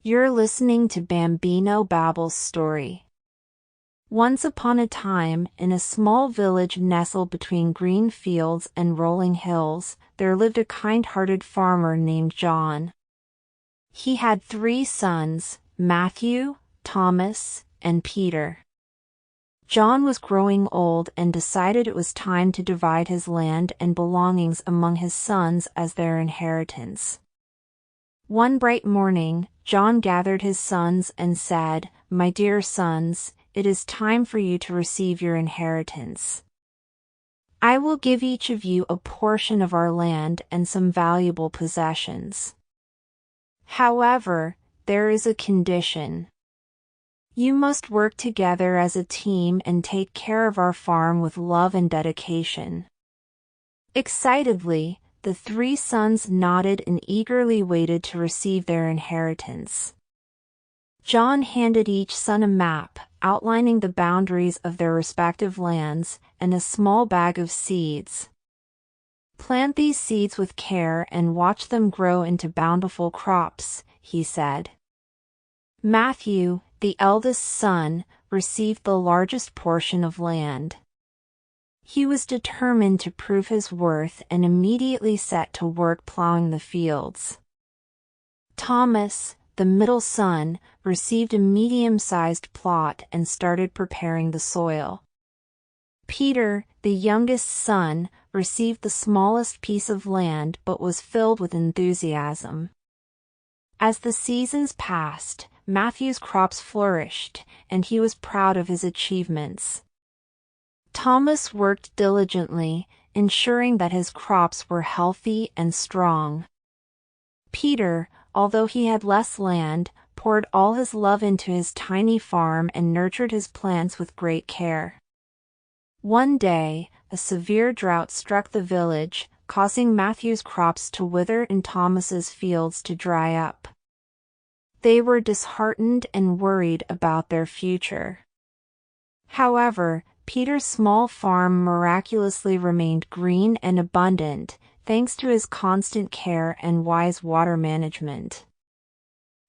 You're listening to BambinoBabble's story. Once upon a time, in a small village nestled between green fields and rolling hills, there lived a kind-hearted farmer named John. He had 3 sons, Matthew, Thomas, and Peter. John was growing old and decided it was time to divide his land and belongings among his sons as their inheritance. One bright morning, John gathered his sons and said, "My dear sons, it is time for you to receive your inheritance. I will give each of you a portion of our land and some valuable possessions. However, there is a condition. You must work together as a team and take care of our farm with love and dedication." Excitedly, the 3 sons nodded and eagerly waited to receive their inheritance. John handed each son a map, outlining the boundaries of their respective lands, and a small bag of seeds. "Plant these seeds with care and watch them grow into bountiful crops," he said. Matthew, the eldest son, received the largest portion of land. He was determined to prove his worth and immediately set to work plowing the fields. Thomas, the middle son, received a medium-sized plot and started preparing the soil. Peter, the youngest son, received the smallest piece of land but was filled with enthusiasm. As the seasons passed, Matthew's crops flourished, and he was proud of his achievements. Thomas worked diligently, ensuring that his crops were healthy and strong. Peter, although he had less land, poured all his love into his tiny farm and nurtured his plants with great care. One day, a severe drought struck the village, causing Matthew's crops to wither and Thomas's fields to dry up. They were disheartened and worried about their future. However, Peter's small farm miraculously remained green and abundant, thanks to his constant care and wise water management.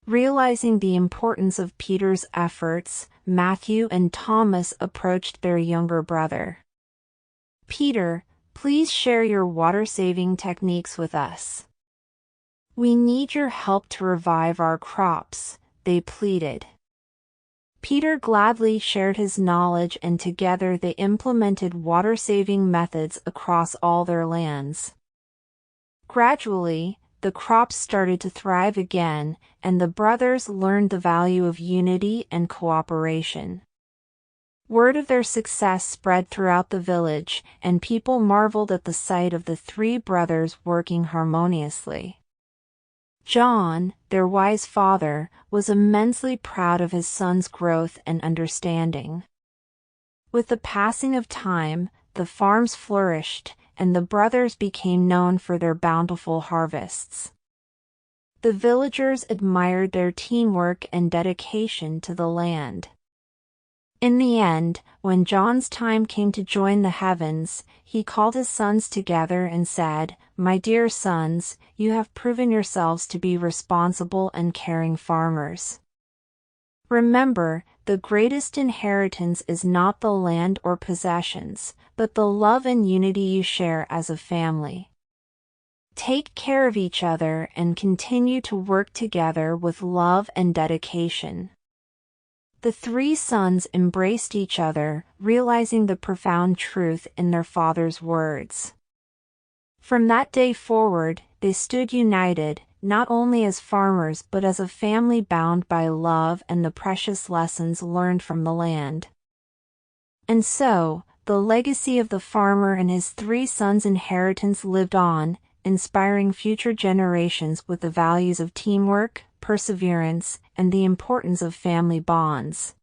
Realizing the importance of Peter's efforts, Matthew and Thomas approached their younger brother. "Peter, please share your water-saving techniques with us. We need your help to revive our crops," they pleaded. Peter gladly shared his knowledge, and together they implemented water-saving methods across all their lands. Gradually, the crops started to thrive again, and the brothers learned the value of unity and cooperation. Word of their success spread throughout the village, and people marveled at the sight of the 3 brothers working harmoniously. John, their wise father, was immensely proud of his son's growth and understanding. With the passing of time, the farms flourished, and the brothers became known for their bountiful harvests. The villagers admired their teamwork and dedication to the land. In the end, when John's time came to join the heavens, he called his sons together and said, "My dear sons, you have proven yourselves to be responsible and caring farmers. Remember, the greatest inheritance is not the land or possessions, but the love and unity you share as a family. Take care of each other and continue to work together with love and dedication." The 3 sons embraced each other, realizing the profound truth in their father's words. From that day forward, they stood united, not only as farmers but as a family bound by love and the precious lessons learned from the land. And so, the legacy of the farmer and his 3 sons' inheritance lived on, inspiring future generations with the values of teamwork, perseverance, and the importance of family bonds.